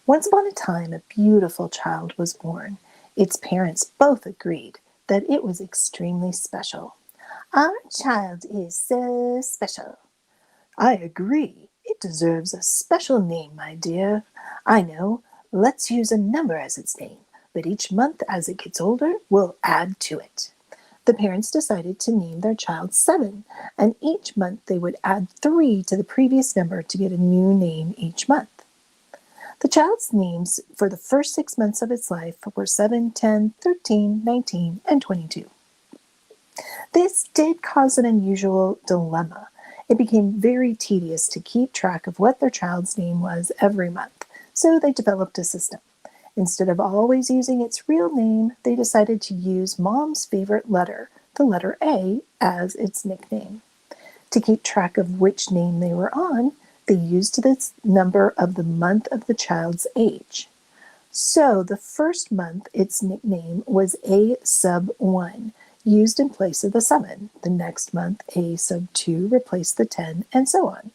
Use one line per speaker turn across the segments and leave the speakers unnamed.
Once upon a time, a beautiful child was born. Its parents both agreed that it was extremely special. Our child is so special. I agree. It deserves a special name, my dear. I know. Let's use a number as its name, but each month as it gets older, we'll add to it. The parents decided to name their child 7, and each month they would add 3 to the previous number to get a new name each month. The child's names for the first 6 months of its life were 7, 10, 13, 19, and 22. This did cause an unusual dilemma. It became very tedious to keep track of what their child's name was every month, so they developed a system. Instead of always using its real name, they decided to use Mom's favorite letter, the letter A, as its nickname. To keep track of which name they were on, they used the number of the month of the child's age. So the first month, its nickname was A sub 1, used in place of the 7. The next month, A sub 2 replaced the 10, and so on.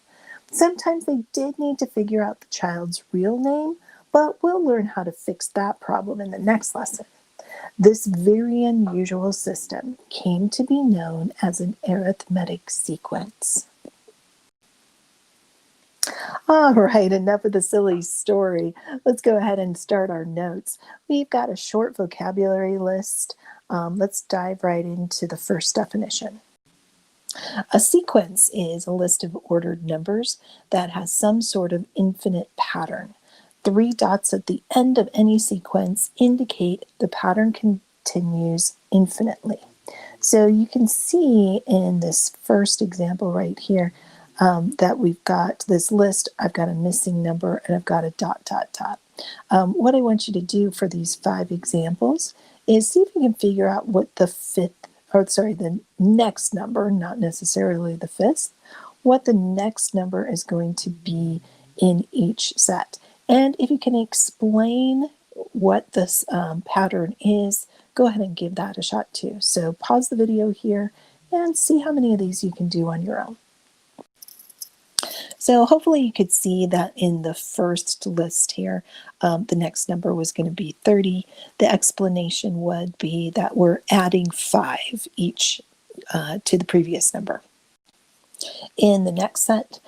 Sometimes they did need to figure out the child's real name, but we'll learn how to fix that problem in the next lesson. This very unusual system came to be known as an arithmetic sequence. All right, enough of the silly story. Let's go ahead and start our notes. We've got a short vocabulary list. Let's dive right into the first definition. A sequence is a list of ordered numbers that has some sort of infinite pattern. 3 dots at the end of any sequence indicate the pattern continues infinitely. So you can see in this first example right here that we've got this list. I've got a missing number and I've got a dot, dot, dot. What I want you to do for these 5 examples is see if you can figure out what the next number, not necessarily the 5th, what the next number is going to be in each set. And if you can explain what this pattern is, go ahead and give that a shot too. So pause the video here and see how many of these you can do on your own. So hopefully you could see that in the first list here, the next number was going to be 30. The explanation would be that we're adding 5 each to the previous number. In the next set,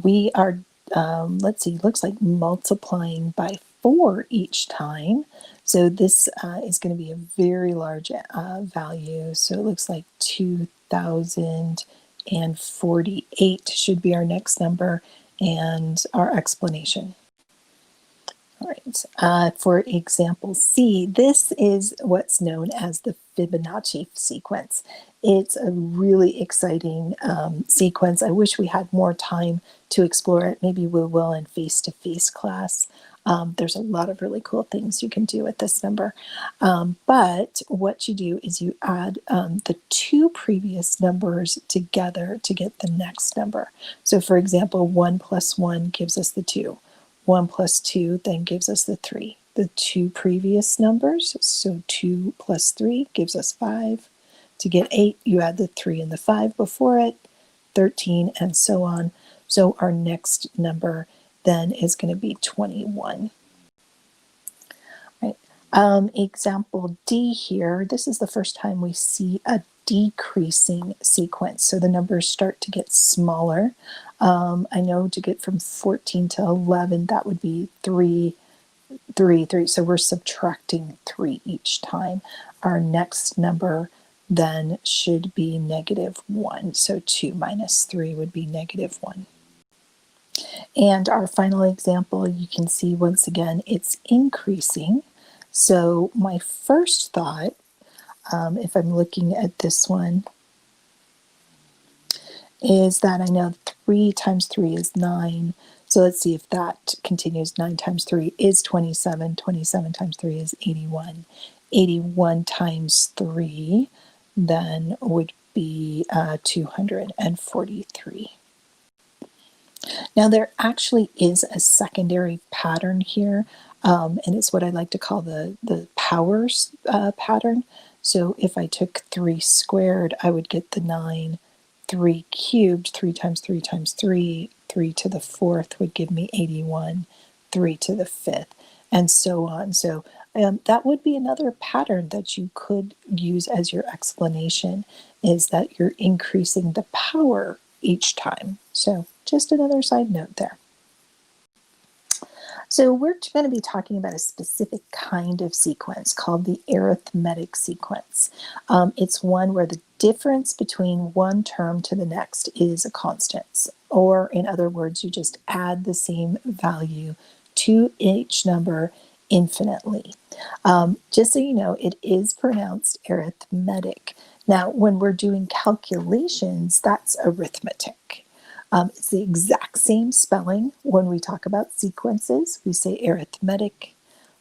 we are, looks like multiplying by 4 each time. So this is going to be a very large value. So it looks like 2,048 should be our next number and our explanation. All right, for example C, this is what's known as the Fibonacci sequence. It's a really exciting sequence. I wish we had more time to explore it. Maybe we will in face-to-face class. There's a lot of really cool things you can do with this number. But what you do is you add the 2 previous numbers together to get the next number. So for example, 1 plus 1 gives us the 2. 1 plus 2 then gives us the 3. The 2 previous numbers, so 2 plus 3 gives us 5. To get 8, you add the 3 and the 5 before it, 13, and so on. So our next number then is going to be 21. Right. Example D here, this is the first time we see a decreasing sequence. So the numbers start to get smaller. I know to get from 14 to 11, that would be 3, 3, 3. So we're subtracting 3 each time. Our next number then should be -1. So 2 minus 3 would be -1. And our final example, you can see once again, it's increasing. So my first thought, if I'm looking at this one, is that I know 3 times 3 is 9. So let's see if that continues. 9 times 3 is 27. 27 times 3 is 81. 81 times 3 then would be 243. Now there actually is a secondary pattern here, and it's what I like to call the powers pattern. So if I took 3 squared, I would get the 9. 3 cubed, 3 times 3 times 3, 3 to the 4th would give me 81. 3 to the 5th, and so on. So that would be another pattern that you could use as your explanation, is that you're increasing the power each time. So just another side note there. So we're going to be talking about a specific kind of sequence called the arithmetic sequence. It's one where the difference between one term to the next is a constant, or in other words, you just add the same value to each number infinitely. Just so you know, it is pronounced arithmetic. Now, when we're doing calculations, that's arithmetic. It's the exact same spelling. When we talk about sequences, we say arithmetic.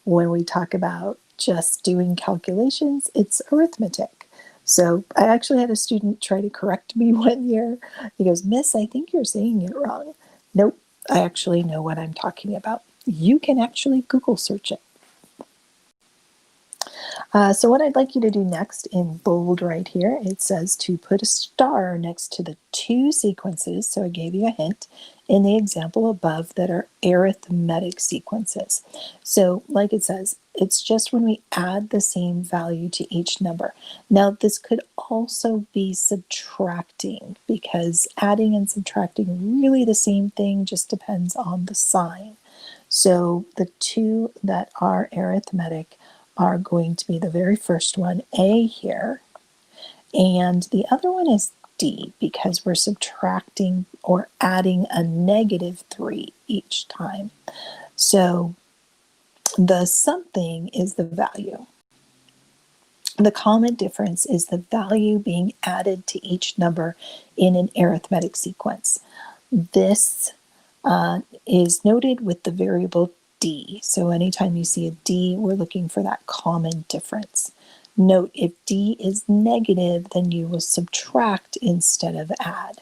When we talk about just doing calculations, it's arithmetic. So I actually had a student try to correct me one year. He goes, "Miss, I think you're saying it wrong." Nope, I actually know what I'm talking about. You can actually Google search it. So what I'd like you to do next in bold right here, it says to put a star next to the two sequences, so I gave you a hint, in the example above that are arithmetic sequences. So like it says, it's just when we add the same value to each number. Now this could also be subtracting, because adding and subtracting are really the same thing, just depends on the sign. So the two that are arithmetic are going to be the very first one, A here, and the other one is D, because we're subtracting or adding a -3 each time. So the something is the value. The common difference is the value being added to each number in an arithmetic sequence. This is noted with the variable D. So anytime you see a D, we're looking for that common difference. Note, if D is negative, then you will subtract instead of add.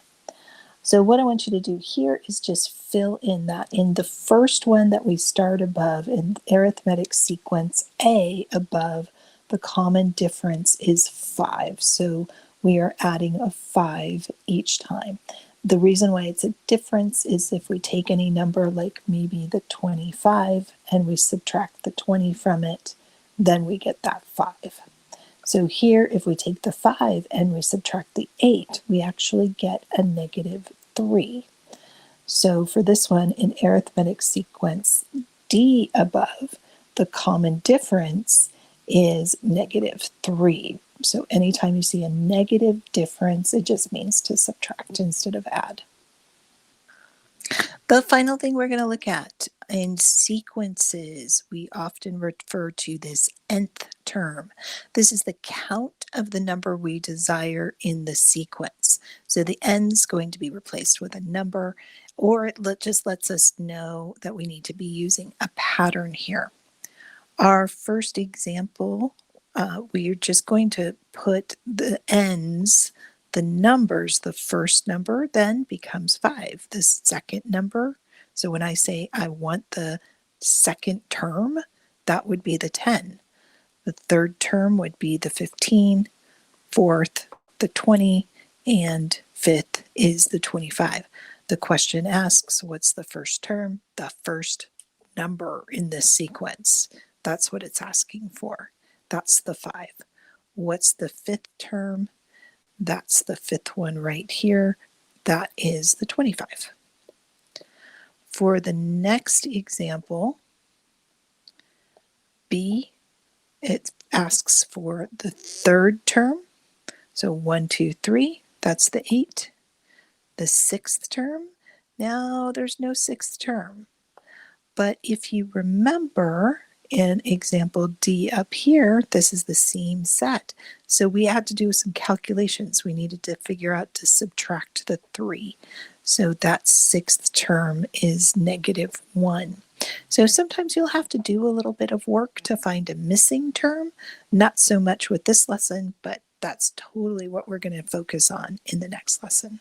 So what I want you to do here is just fill in that. In the first one that we start above, in arithmetic sequence A above, the common difference is 5. So we are adding a 5 each time. The reason why it's a difference is if we take any number like maybe the 25 and we subtract the 20 from it, then we get that 5. So here, if we take the 5 and we subtract the 8, we actually get a -3. So for this one, in arithmetic sequence D above, the common difference is -3. So anytime you see a negative difference, it just means to subtract instead of add. The final thing we're going to look at in sequences, we often refer to this nth term. This is the count of the number we desire in the sequence. So the n is going to be replaced with a number, or it just lets us know that we need to be using a pattern here. Our first example, we are just going to put the n's, the numbers, the first number then becomes 5. The second number, so when I say I want the second term, that would be the 10. The third term would be the 15, fourth, the 20, and fifth is the 25. The question asks, what's the first term? The first number in this sequence. That's what it's asking for. That's the 5. What's the fifth term? That's the fifth one right here. That is the 25. For the next example, B, it asks for the third term. So 1, 2, 3, that's the 8. The sixth term, now there's no sixth term. But if you remember in example D up here, this is the same set. So we had to do some calculations. We needed to figure out to subtract the 3. So that sixth term is -1. So sometimes you'll have to do a little bit of work to find a missing term. Not so much with this lesson, but that's totally what we're going to focus on in the next lesson.